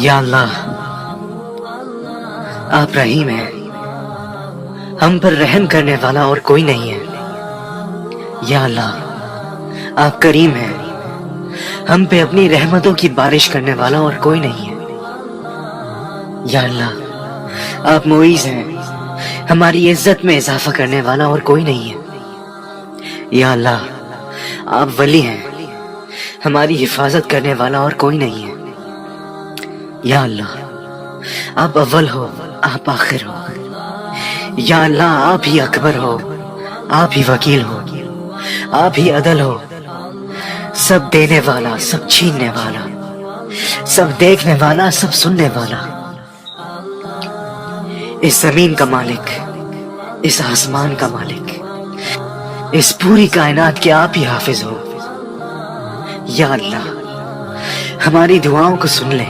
یا اللہ آپ رحیم ہیں، ہم پر رحم کرنے والا اور کوئی نہیں ہے۔ یا اللہ آپ کریم ہیں، ہم پہ اپنی رحمتوں کی بارش کرنے والا اور کوئی نہیں ہے۔ یا اللہ آپ معیز ہیں، ہماری عزت میں اضافہ کرنے والا اور کوئی نہیں ہے۔ یا اللہ آپ ولی ہیں، ہماری حفاظت کرنے والا اور کوئی نہیں ہے۔ یا اللہ آپ اول ہو، آپ آخر ہو۔ یا اللہ آپ ہی اکبر ہو، آپ ہی وکیل ہو، آپ ہی عدل ہو، سب دینے والا، سب چھیننے والا، سب دیکھنے والا، سب سننے والا، اس زمین کا مالک، اس آسمان کا مالک، اس پوری کائنات کے آپ ہی حافظ ہو۔ یا اللہ ہماری دعاؤں کو سن لے،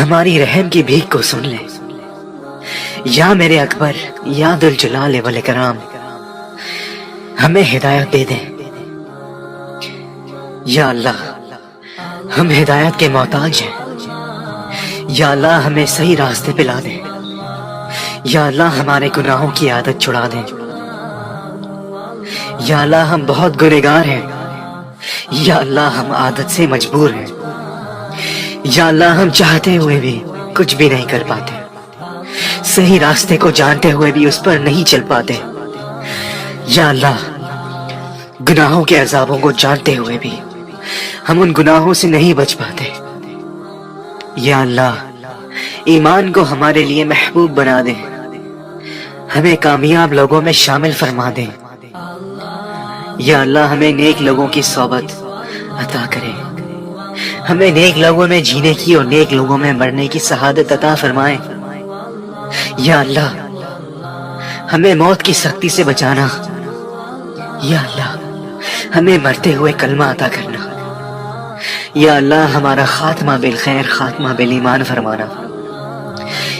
ہماری رحم کی بھیک کو سن لے۔ یا میرے اکبر، یا ذوالجلال والاکرام ہمیں ہدایت دے دیں۔ یا اللہ ہم ہدایت کے محتاج ہیں۔ یا اللہ ہمیں صحیح راستے پہ لا دیں۔ یا اللہ ہمارے گناہوں کی عادت چھڑا دیں۔ یا اللہ ہم بہت گنہگار ہیں۔ یا اللہ ہم عادت سے مجبور ہیں۔ یا اللہ ہم چاہتے ہوئے بھی کچھ بھی نہیں کر پاتے، صحیح راستے کو جانتے ہوئے بھی اس پر نہیں چل پاتے۔ یا اللہ گناہوں کے عذابوں کو جانتے ہوئے بھی ہم ان گناہوں سے نہیں بچ پاتے۔ یا اللہ ایمان کو ہمارے لیے محبوب بنا دیں، ہمیں کامیاب لوگوں میں شامل فرما دیں۔ یا اللہ ہمیں نیک لوگوں کی صحبت عطا کرے، ہمیں نیک لوگوں میں جینے کی اور نیک لوگوں میں مرنے کی سعادت عطا فرمائے۔ یا اللہ ہمیں موت کی سختی سے بچانا۔ یا اللہ ہمیں مرتے ہوئے کلمہ عطا کرنا۔ یا اللہ ہمارا خاتمہ بالخیر، خاتمہ بالایمان فرمانا۔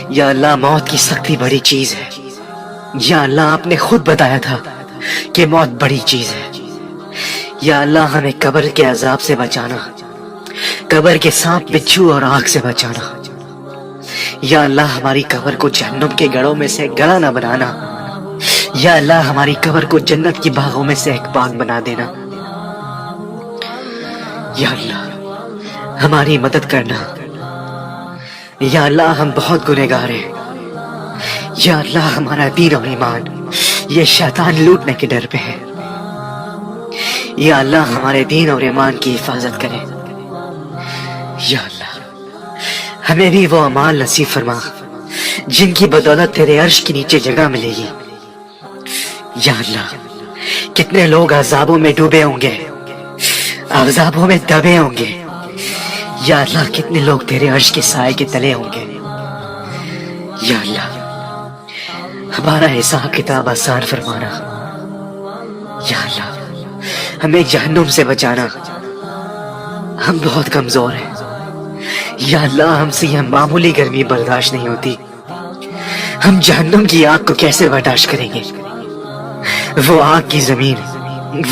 یا اللہ موت کی سختی بڑی چیز ہے۔ یا اللہ آپ نے خود بتایا تھا کہ موت بڑی چیز ہے۔ یا اللہ ہمیں قبر کے عذاب سے بچانا، قبر کے سانپ بچھو اور آگ سے بچانا۔ یا اللہ ہماری قبر کو جہنم کے گڑھوں میں سے گڑھا نہ بنانا۔ یا اللہ ہماری قبر کو جنت کی باغوں میں سے ایک باغ بنا دینا۔ یا اللہ ہماری مدد کرنا۔ یا اللہ ہم بہت گنہگار ہیں۔ یا اللہ ہمارا دین اور ایمان یہ شیطان لوٹنے کے ڈر پہ ہے۔ یا اللہ ہمارے دین اور ایمان کی حفاظت کرے۔ یا اللہ ہمیں بھی وہ اعمال نصیب فرما جن کی بدولت تیرے عرش کے نیچے جگہ ملے گی۔ یا اللہ کتنے لوگ عذابوں میں ڈوبے ہوں گے، عذابوں میں دبے ہوں گے۔ یا اللہ کتنے لوگ تیرے عرش کے سائے کے تلے ہوں گے۔ یا اللہ ہمارا حساب کتاب آسان فرمانا۔ یا اللہ ہمیں جہنم سے بچانا، ہم بہت کمزور ہیں۔ یا اللہ ہم سے یہ معمولی گرمی برداشت نہیں ہوتی، ہم جہنم کی آگ کو کیسے برداشت کریں گے؟ وہ آگ کی زمین،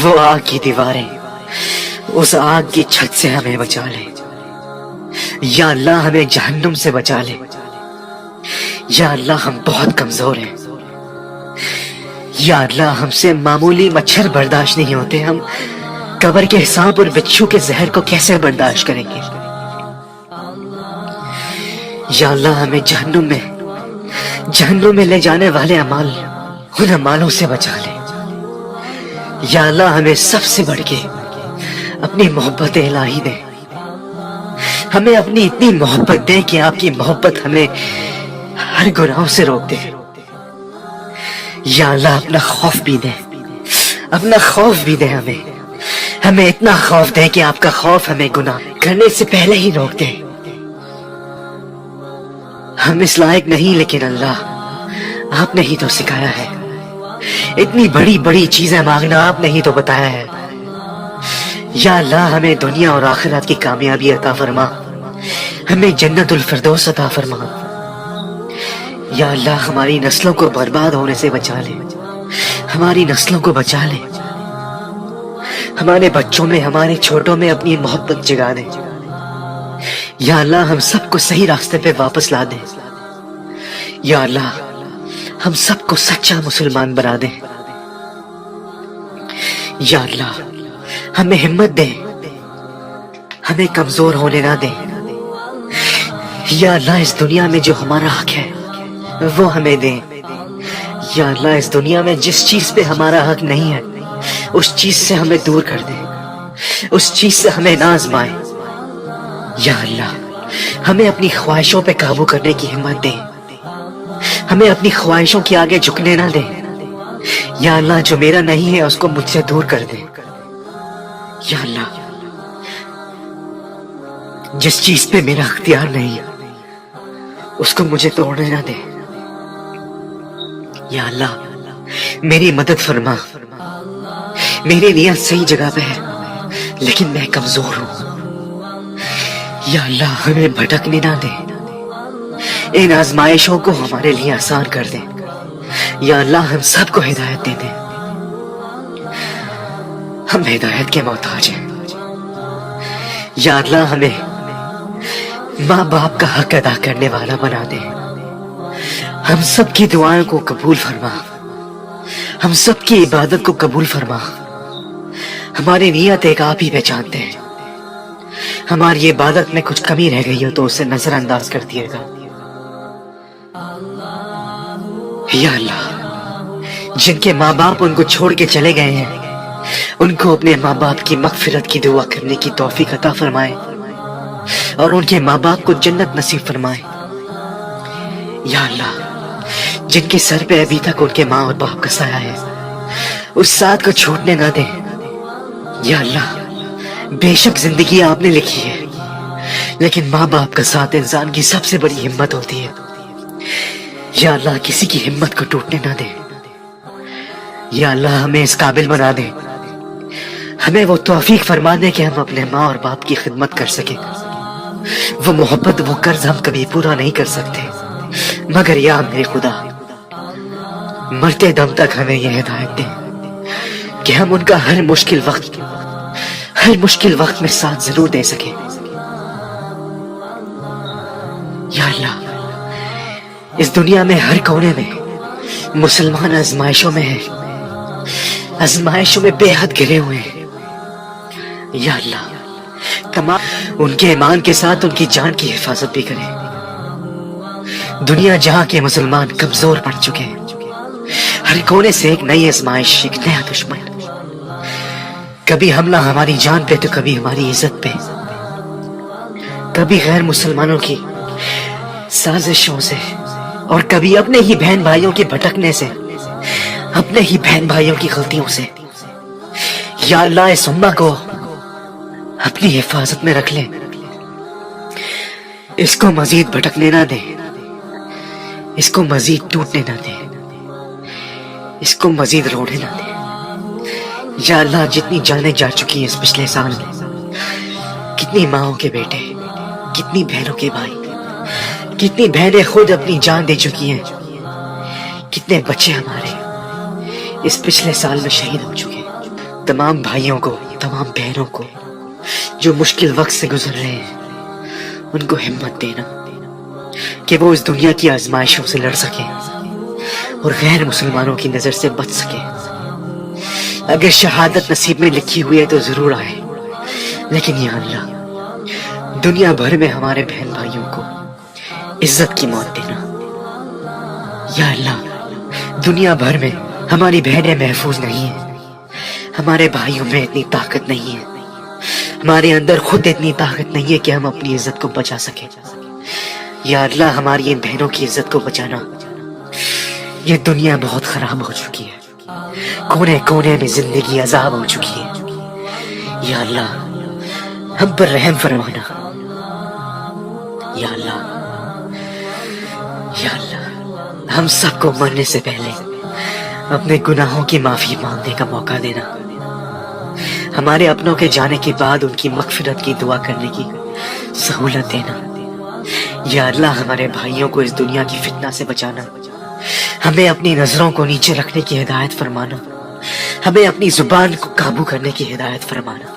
وہ آگ کی دیواریں، اس آگ کی چھت سے ہمیں بچا لے۔ یا اللہ ہمیں جہنم سے بچا لے۔ یا اللہ ہم بہت کمزور ہیں۔ یا اللہ ہم سے معمولی مچھر برداشت نہیں ہوتے، ہم قبر کے سانپ اور بچھو کے زہر کو کیسے برداشت کریں گے؟ یا اللہ ہمیں جہنم میں لے جانے والے اعمال، ان اعمالوں سے بچا لے۔ یا اللہ ہمیں سب سے بڑھ کے اپنی محبت الہی دے، ہمیں اپنی اتنی محبت دے کہ آپ کی محبت ہمیں ہر گناہوں سے روک دے۔ یا اللہ اپنا خوف بھی دے، اپنا خوف بھی دے، ہمیں اتنا خوف دے کہ آپ کا خوف ہمیں گناہ کرنے سے پہلے ہی روک دے۔ ہم اس لائق نہیں، لیکن اللہ آپ نے ہی تو سکھایا ہے، اتنی بڑی بڑی چیزیں مانگنا آپ نے ہی تو بتایا ہے۔ یا اللہ ہمیں دنیا اور آخرت کی کامیابی عطا فرما، ہمیں جنت الفردوس عطا فرما۔ یا اللہ ہماری نسلوں کو برباد ہونے سے بچا لے، ہماری نسلوں کو بچا لے، ہمارے بچوں میں، ہمارے چھوٹوں میں اپنی محبت جگا دے۔ یا اللہ ہم سب کو صحیح راستے پہ واپس لا دے. یا اللہ ہم سب کو سچا مسلمان بنا دے. یا اللہ ہمیں ہمت دے, ہمیں کمزور ہونے نہ دے. یا اللہ اس دنیا میں جو ہمارا حق ہے وہ ہمیں دے. یا اللہ اس دنیا میں جس چیز پہ ہمارا حق نہیں ہے اس چیز سے ہمیں دور کر دے, اس چیز سے ہمیں نہ آزمائے. یا اللہ ہمیں اپنی خواہشوں پہ قابو کرنے کی ہمت دے, ہمیں اپنی خواہشوں کے آگے جھکنے نہ دے. یا اللہ جو میرا نہیں ہے اس کو مجھ سے دور کر دے. یا اللہ جس چیز پہ میرا اختیار نہیں اس کو مجھے توڑنے نہ دے. یا اللہ میری مدد فرما. میری نیت صحیح جگہ پہ ہے لیکن میں کمزور ہوں. یا اللہ ہمیں بھٹکنے نہ دے, ان آزمائشوں کو ہمارے لیے آسان کر دے. یا اللہ ہم سب کو ہدایت دے دے. ہم ہدایت کے محتاج ہیں. یا اللہ ہمیں ماں باپ کا حق ادا کرنے والا بنا دے. ہم سب کی دعائیں کو قبول فرما, ہم سب کی عبادت کو قبول فرما. ہماری نیت ایک آپ ہی پہچانتے ہیں. ہماری عبادت میں کچھ کمی رہ گئی ہو تو اسے نظر انداز کر دیے گا. یا اللہ جن کے ماں باپ ان کو چھوڑ کے چلے گئے ہیں ان کو اپنے ماں باپ کی مغفرت کی دعا کرنے کی توفیق عطا فرمائے اور ان کے ماں باپ کو جنت نصیب فرمائے. یا اللہ جن کے سر پہ ابھی تک ان کے ماں اور باپ کا سایہ ہے اس ساتھ کو چھوٹنے نہ دیں. یا اللہ بے شک زندگی آپ نے لکھی ہے لیکن ماں باپ کا ساتھ انسان کی سب سے بڑی ہمت ہوتی ہے. یا اللہ کسی کی ہمت کو ٹوٹنے نہ دے. یا اللہ ہمیں اس قابل بنا دے, ہمیں وہ توفیق فرما دے کہ ہم اپنے ماں اور باپ کی خدمت کر سکیں. وہ محبت وہ قرض ہم کبھی پورا نہیں کر سکتے مگر یا میرے خدا مرتے دم تک ہمیں یہ ہدایت دے کہ ہم ان کا ہر مشکل وقت میں ساتھ ضرور دے سکیں. یا اللہ اس دنیا میں ہر کونے میں مسلمان آزمائشوں میں ہیں, آزمائشوں میں بے حد گرے ہوئے ہیں. یا اللہ تمام ان کے ایمان کے ساتھ ان کی جان کی حفاظت بھی کرے. دنیا جہاں کے مسلمان کمزور پڑ چکے ہیں, ہر کونے سے ایک نئی آزمائش, ایک نیا دشمن, کبھی حملہ ہماری جان پہ تو کبھی ہماری عزت پہ, کبھی غیر مسلمانوں کی سازشوں سے اور کبھی اپنے ہی بہن بھائیوں کے بھٹکنے سے, اپنے ہی بہن بھائیوں کی غلطیوں سے. یا اللہ اس امہ کو اپنی حفاظت میں رکھ لے, اس کو مزید بھٹکنے نہ دے, اس کو مزید ٹوٹنے نہ دے, اس کو مزید روڑنے نہ دے. یا اللہ جتنی جانیں جا چکی ہیں اس پچھلے سال میں, کتنی ماؤں کے بیٹے, کتنی بہنوں کے بھائی, کتنی بہنیں خود اپنی جان دے چکی ہیں, کتنے بچے ہمارے اس پچھلے سال میں شہید ہو چکے ہیں. تمام بھائیوں کو, تمام بہنوں کو جو مشکل وقت سے گزر رہے ہیں ان کو ہمت دینا کہ وہ اس دنیا کی آزمائشوں سے لڑ سکیں اور غیر مسلمانوں کی نظر سے بچ سکیں. اگر شہادت نصیب میں لکھی ہوئی ہے تو ضرور آئے, لیکن یا اللہ دنیا بھر میں ہمارے بہن بھائیوں کو عزت کی موت دینا. یا اللہ دنیا بھر میں ہماری بہنیں محفوظ نہیں ہیں, ہمارے بھائیوں میں اتنی طاقت نہیں ہے, ہمارے اندر خود اتنی طاقت نہیں ہے کہ ہم اپنی عزت کو بچا سکیں. یا اللہ ہماری ان بہنوں کی عزت کو بچانا. یہ دنیا بہت خراب ہو چکی ہے, کونے کونے میں زندگی عذاب ہو چکی ہے. یا اللہ ہم پر رحم فرمانا. یا اللہ ہم سب کو مرنے سے پہلے اپنے گناہوں کی معافی مانگنے کا موقع دینا, ہمارے اپنوں کے جانے کے بعد ان کی مغفرت کی دعا کرنے کی سہولت دینا. یا اللہ ہمارے بھائیوں کو اس دنیا کی فتنہ سے بچانا, ہمیں اپنی نظروں کو نیچے رکھنے کی ہدایت فرمانا, ہمیں اپنی زبان کو قابو کرنے کی ہدایت فرمانا.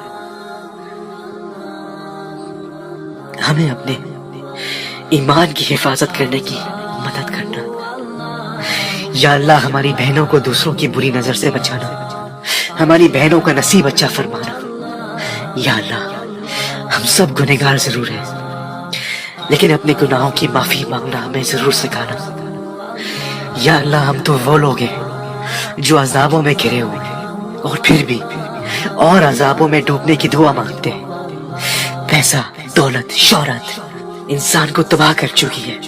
ہمیں اپنے ایمان کی حفاظت کرنے کی مدد کرنا۔ یا اللہ ہماری بہنوں کو دوسروں کی بری نظر سے بچانا، ہماری بہنوں کا نصیب اچھا فرمانا۔ یا اللہ ہم سب گنہگار ضرور ہیں، لیکن اپنے گناہوں کی معافی مانگنا ہمیں ضرور سکھانا۔ یا اللہ ہم تو وہ لوگ ہیں جو عذابوں میں گھرے ہوئے ہیں اور پھر بھی اور عذابوں میں ڈوبنے کی دعا مانگتے ہیں۔ پیسہ، دولت، شہرت انسان کو تباہ کر چکی ہے،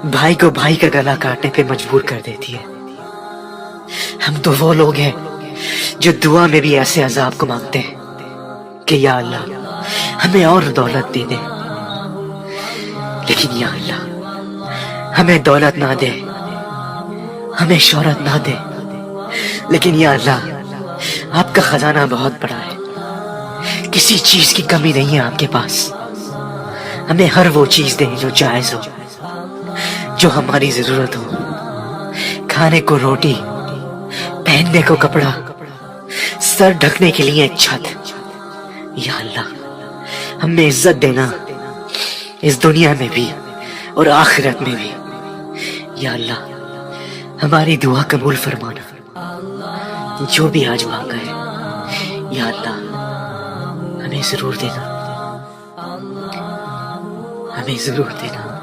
بھائی کو بھائی کا گلا کاٹنے پہ مجبور کر دیتی ہے۔ ہم تو وہ لوگ ہیں جو دعا میں بھی ایسے عذاب کو مانگتے ہیں کہ یا اللہ ہمیں اور دولت دے دے، لیکن یا اللہ ہمیں دولت نہ دے، ہمیں شہرت نہ دے، لیکن یا اللہ آپ کا خزانہ بہت بڑا ہے، کسی چیز کی کمی نہیں ہے آپ کے پاس۔ ہمیں ہر وہ چیز دیں جو جائز ہو، جو ہماری ضرورت ہو، کھانے کو روٹی، پہننے کو کپڑا، سر ڈھکنے کے لیے چھت۔ یا اللہ ہمیں عزت دینا اس دنیا میں بھی اور آخرت میں بھی۔ یا اللہ ہماری دعا قبول فرمانا، جو بھی آج مانگا ہے یا اللہ ہمیں ضرور دینا، ہمیں ضرور دینا۔